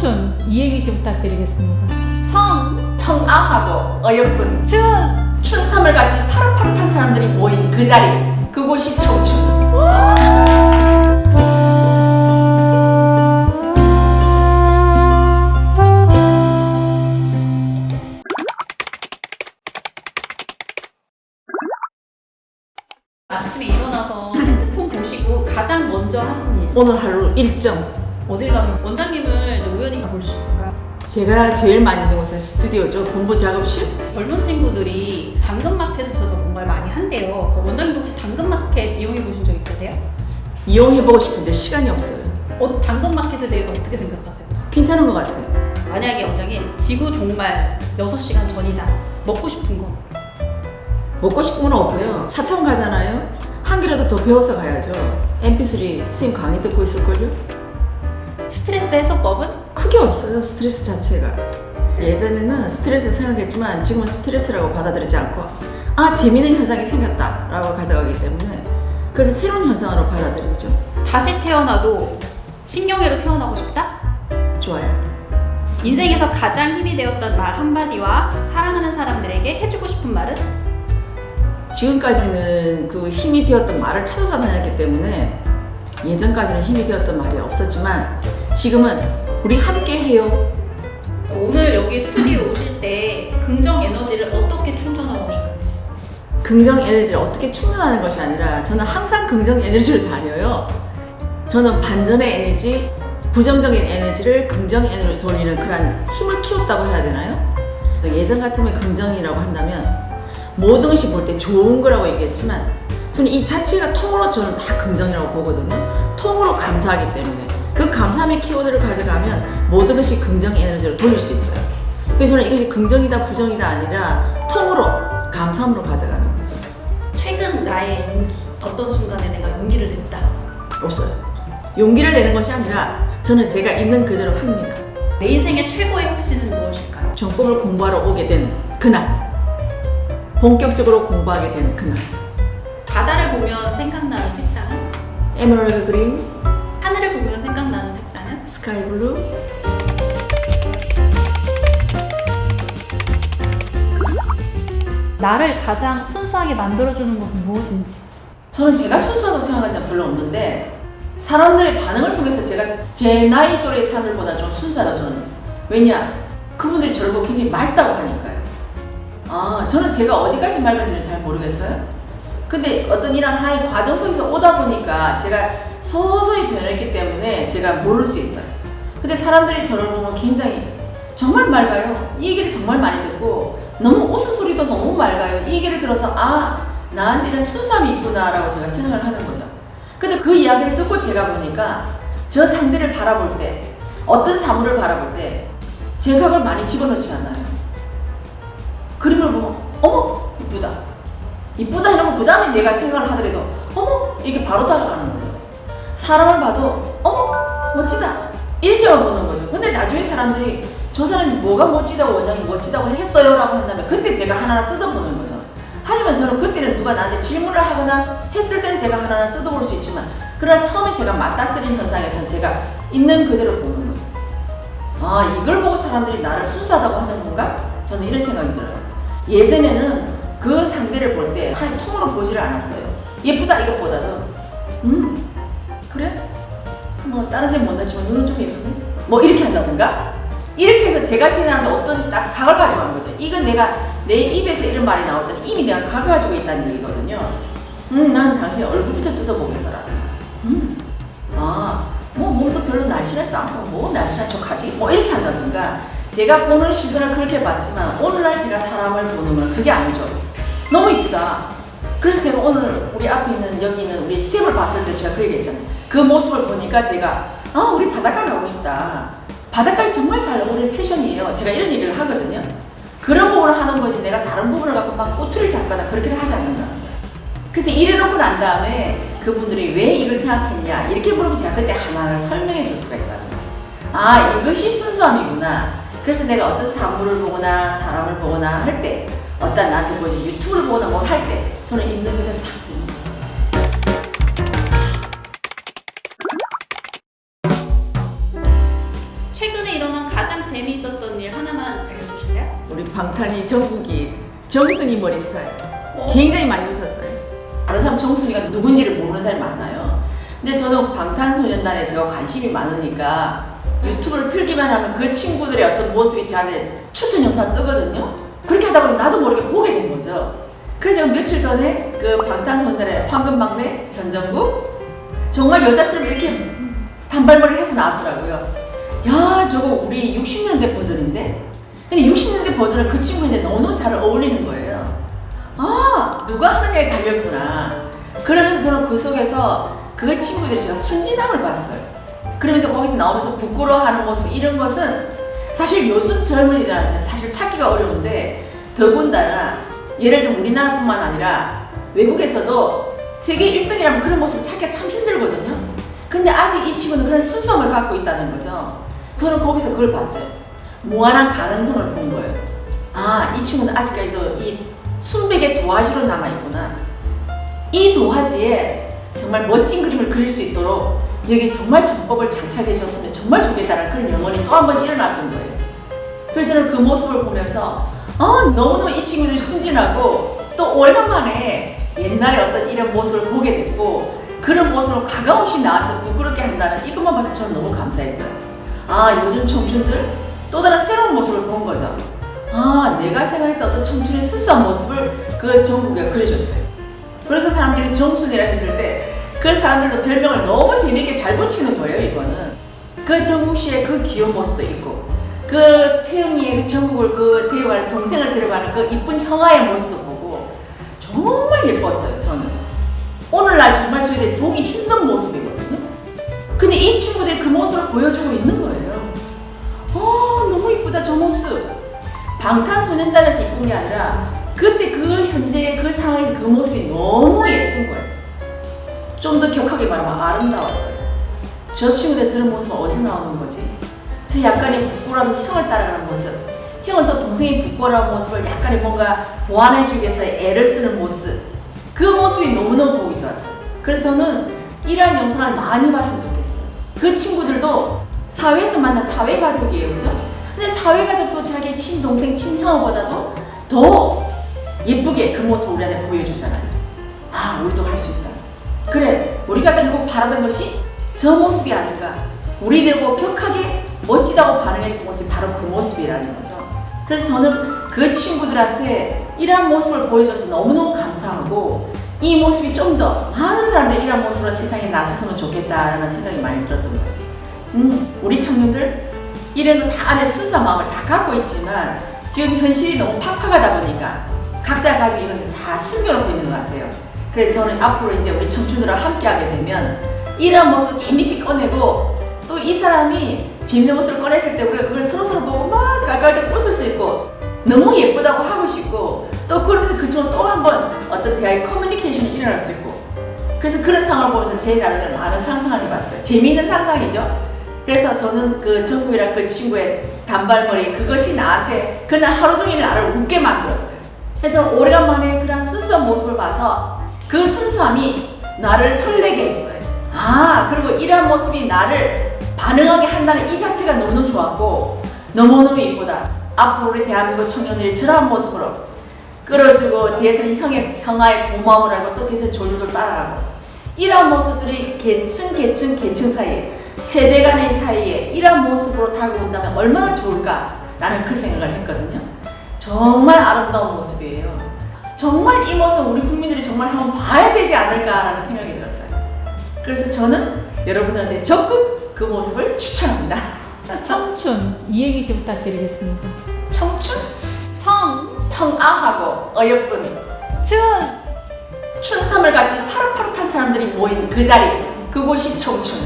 청춘 이 얘기 씨 부탁드리겠습니다. 청아하고 어여쁜 춘삼을 같이 파릇파릇한 사람들이 모인 그 자리, 그곳이 청춘. 아침에 일어나서 핸드폰 보시고 가장 먼저 하신 일 오늘 하루 일정. 어딜 가면 원장님을 이제 우연히 볼 수 있을까요? 제가 제일 많이 있는 곳은 스튜디오죠. 본부 작업실. 젊은 친구들이 당근마켓에서도 뭔가를 많이 한대요. 그래서 원장님도 혹시 당근마켓 이용해 보신 적 있으세요? 이용해보고 싶은데 시간이 없어요. 당근마켓에 대해서 어떻게 생각하세요? 괜찮은 것 같아요. 만약에 원장님 지구 종말 6시간 전이다. 먹고 싶은 거 먹고 싶은 건 없고요. 사천 가잖아요. 한 개라도 더 배워서 가야죠. mp3 쌤 강의 듣고 있을걸요? 스트레스 해소법은? 크게 없어요. 스트레스 자체가. 예전에는 스트레스 생각했지만 지금은 스트레스라고 받아들이지 않고 아 재미있는 현상이 생겼다 라고 가져가기 때문에 그래서 새로운 현상으로 받아들이죠. 다시 태어나도 신경애로 태어나고 싶다? 좋아요. 인생에서 가장 힘이 되었던 말 한마디와 사랑하는 사람들에게 해주고 싶은 말은? 지금까지는 그 힘이 되었던 말을 찾아서 다녔기 때문에 예전까지는 힘이 되었던 말이 없었지만 지금은 우리 함께 해요. 오늘 여기 스튜디오 오실 때 긍정 에너지를 어떻게 충전하고 오셨는지. 긍정 에너지를 어떻게 충전하는 것이 아니라 저는 항상 긍정 에너지를 다녀요. 저는 반전의 에너지, 부정적인 에너지를 긍정 에너지로 돌리는 그런 힘을 키웠다고 해야 되나요? 예전 같으면 긍정이라고 한다면 모든 것이 볼 때 좋은 거라고 얘기했지만 저는 이 자체가 통으로 저는 다 긍정이라고 보거든요. 통으로 감사하기 때문에 그 감사함의 키워드를 가져가면 모든 것이 긍정 에너지로 돌릴 수 있어요. 그래서 저는 이것이 긍정이다 부정이다 아니라 통으로 감사함으로 가져가는 거죠. 최근 나의 용기, 어떤 순간에 내가 용기를 냈다. 없어요. 용기를 내는 것이 아니라 저는 제가 있는 그대로 합니다. 내 인생의 최고의 확신은 무엇일까요? 전공을 공부하러 오게 된 그날, 본격적으로 공부하게 된 그날. 바다를 보면 생각나는 색상은? 에메랄드 그린, 하늘을 보면 생각나는 색상은? 스카이 블루. 나를 가장 순수하게 만들어주는 것은 무엇인지. 저는 제가 순수하다고 생각한 적은 별로 없는데 사람들의 반응을 통해서 제가 제 나이 또래 사람들보다 좀 순수하다고 저는. 왜냐? 그분들이 저를 보고 굉장히 맑다고 하니까요. 저는 제가 어디까지 맑은지는 잘 모르겠어요. 근데 어떤 이런 하나의 과정 속에서 오다 보니까 제가 서서히 변했기 때문에 제가 모를 수 있어요. 근데 사람들이 저를 보면 굉장히 정말 맑아요. 이 얘기를 정말 많이 듣고 너무 웃음소리도 너무 맑아요. 이 얘기를 들어서 나한테 이런 순수함이 있구나 라고 제가 생각을 하는 거죠. 근데 그 이야기를 듣고 제가 보니까 저 상대를 바라볼 때 어떤 사물을 바라볼 때 제가 그걸 많이 집어넣지 않아요. 그림을 보면 어머 이쁘다 이쁘다 이러면 그 다음에 내가 생각을 하더라도 어머 이게 바로 다가가는 거죠. 사람을 봐도 어머 멋지다 이렇게만 보는 거죠. 근데 나중에 사람들이 저 사람이 뭐가 멋지다고 원장님 멋지다고 했어요 라고 한다면 그때 제가 하나하나 뜯어보는 거죠. 하지만 저는 그때는 누가 나한테 질문을 하거나 했을 때는 제가 하나하나 뜯어볼 수 있지만 그러나 처음에 제가 맞닥뜨린 현상에서는 제가 있는 그대로 보는 거죠. 이걸 보고 사람들이 나를 순수하다고 하는 건가? 저는 이런 생각이 들어요. 예전에는 그 상대를 볼 때 한 통으로 보지를 않았어요. 예쁘다 이것보다도 그래? 뭐 다른 데는 못하지만 눈은 좀 예쁘네? 뭐 이렇게 한다든가 이렇게 해서 제가 지나는데 어떤 딱 각을 가지고 하는 거죠. 이건 내가 내 입에서 이런 말이 나올 때는 이미 내가 각을 가지고 있다는 얘기거든요. 나는 당신의 얼굴부터 뜯어보겠어라. 뭐 몸도 별로 날씬하지도 않고 뭐 날씬한 척하지? 뭐 이렇게 한다든가 제가 보는 시선을 그렇게 봤지만 오늘날 제가 사람을 보는 건 그게 아니죠. 너무 이쁘다. 그래서 제가 오늘 우리 앞에 있는 여기 있는 우리 스텝을 봤을 때 제가 그 얘기했잖아요. 그 모습을 보니까 제가 우리 바닷가 가고 싶다. 바닷가에 정말 잘 어울리는 패션이에요. 제가 이런 얘기를 하거든요. 그런 부분을 하는 거지 내가 다른 부분을 갖고 막 꼬투리를 잡거나 그렇게 하지 않는다는 거예요. 그래서 이래놓고 난 다음에 그분들이 왜 이걸 생각했냐 이렇게 물으면 제가 그때 하나를 설명해 줄 수가 있거든요. 이것이 순수함이구나. 그래서 내가 어떤 사물을 보거나 사람을 보거나 할 때 어떤 나한테 보여준 유튜브를 보거나 뭘 할 때 저는 있는 그대로 다 보는 거죠. 최근에 일어난 가장 재미있었던 일 하나만 알려주실래요? 우리 방탄이 정국이 정순이 머리 스타일 어? 굉장히 많이 웃었어요. 다른 사람 정순이가 누군지를 모르는 사람이 많아요. 근데 저는 방탄소년단에 제가 관심이 많으니까 유튜브를 틀기만 하면 그 친구들의 어떤 모습이 저한테 추천 영상이 뜨거든요. 그렇게 하다 보니 나도 모르게 보게 된 거죠. 그래서 제가 며칠 전에 그 방탄소년단의 황금막내 전정국 정말 여자처럼 이렇게 단발머리를 해서 나왔더라고요. 야, 저거 우리 60년대 버전인데? 근데 60년대 버전을 그 친구한테 너무 잘 어울리는 거예요. 아, 누가 하느냐에 달렸구나. 그러면서 저는 그 속에서 그 친구들이 제가 순진함을 봤어요. 그러면서 거기서 나오면서 부끄러워하는 모습, 이런 것은 사실 요즘 젊은이들한테 사실 찾기가 어려운데, 더군다나 예를 들면 우리나라뿐만 아니라 외국에서도 세계 1등이라면 그런 모습을 찾기가 참 힘들거든요. 근데 아직 이 친구는 그런 수성을 갖고 있다는 거죠. 저는 거기서 그걸 봤어요. 무한한 가능성을 본 거예요. 아, 이 친구는 아직까지도 이 순백의 도화지로 남아있구나. 이 도화지에 정말 멋진 그림을 그릴 수 있도록 여기 정말 전법을 장착해 주셨으면 정말 좋겠다는 그런 영혼이 또 한 번 일어났던 거예요. 그래서 저는 그 모습을 보면서 너무너무 이 친구들이 순진하고 또 오래간만에 옛날에 어떤 이런 모습을 보게 됐고, 그런 모습을 가감없이 나와서 부끄럽게 한다는 이것만 봐서 저는 너무 감사했어요. 아, 요즘 청춘들 또 다른 새로운 모습을 본 거죠. 아, 내가 생각했던 어떤 청춘의 순수한 모습을 그 정국이가 그려줬어요. 그래서 사람들이 정순이라 했을 때 그 사람들도 별명을 너무 재미있게 잘 붙이는 거예요. 이거는 그 정국 씨의 그 귀여운 모습도 있고, 그 태영이의 그 정국을 그 데려가는 동생을 데려가는 그 이쁜 형아의 모습도 보고 정말 예뻤어요. 저는 오늘날 정말 저희들이 보기 힘든 모습이거든요. 근데 이 친구들이 그 모습을 보여주고 있는 거예요. 너무 이쁘다 저 모습. 방탄소년단에서 이쁜 게 아니라 그때 그 현재의 그 상황의 그 모습이 너무 예쁜 거예요. 좀 더 격하게 말하면 아름다웠어요. 저 친구들 저런 모습은 어디서 나오는 거지? 저 약간의 부끄러운 형을 따라가는 모습, 형은 또 동생의 부끄러운 모습을 약간의 뭔가 보완해주기 위해서 애를 쓰는 모습, 그 모습이 너무너무 보기 좋았어요. 그래서 저는 이러한 영상을 많이 봤으면 좋겠어요. 그 친구들도 사회에서 만난 사회가족이에요, 그죠? 근데 사회가족도 자기 친동생, 친형보다도 더 예쁘게 그 모습을 우리한테 보여주잖아요. 아, 우리도 할 수 있다. 그래, 우리가 결국 바라던 것이 저 모습이 아닌가. 우리들고 격하게 멋지다고 반응했던 모습이 바로 그 모습이라는 거죠. 그래서 저는 그 친구들한테 이러한 모습을 보여줘서 너무너무 감사하고, 이 모습이 좀 더 많은 사람들이 이러한 모습으로 세상에 나섰으면 좋겠다라는 생각이 많이 들었던 거예요. 우리 청년들 이런 거 다 안에 순수한 마음을 다 갖고 있지만 지금 현실이 너무 팍팍하다 보니까 각자 가지고 이런 걸 다 숨겨놓고 있는 것 같아요. 그래서 저는 앞으로 이제 우리 청춘들과 함께 하게 되면 이런 모습 재밌게 꺼내고, 또 이 사람이 재밌는 모습을 꺼냈을 때 우리가 그걸 서로서로 보고 막 깔깔대고 웃을 수 있고 너무 예쁘다고 하고 싶고, 또 그러면서 그쪽으로 또 한 번 어떤 대화의 커뮤니케이션이 일어날 수 있고, 그래서 그런 상황을 보면서 제 나름대로 많은 상상을 해봤어요. 재미있는 상상이죠. 그래서 저는 그 정국이랑 그 친구의 단발머리 그것이 나한테 그날 하루 종일 나를 웃게 만들었어요. 그래서 오래간만에 그런 순수한 모습을 봐서 그 순수함이 나를 설레게 했어요. 아, 그리고 이러한 모습이 나를 반응하게 한다는 이 자체가 너무너무 좋았고 너무너무 이쁘다. 앞으로 우리 대한민국 청년들이 저러한 모습으로 끌어주고 뒤에서는 형아의 고마움을 알고 또 뒤에서 졸졸 따라가고, 이러한 모습들이 계층 사이에, 세대 간의 사이에 이러한 모습으로 다가온다면 얼마나 좋을까라는 그 생각을 했거든요. 정말 아름다운 모습이에요. 정말 이 모습 우리 국민들이 정말 한번 봐야 되지 않을까라는 생각이 들었어요. 그래서 저는 여러분들한테 적극 그 모습을 추천합니다. 청춘 이행시 부탁드리겠습니다. 청춘? 청아하고 어여쁜 춘삼을 같이 파릇파릇한 사람들이 모인 그 자리, 그곳이 청춘.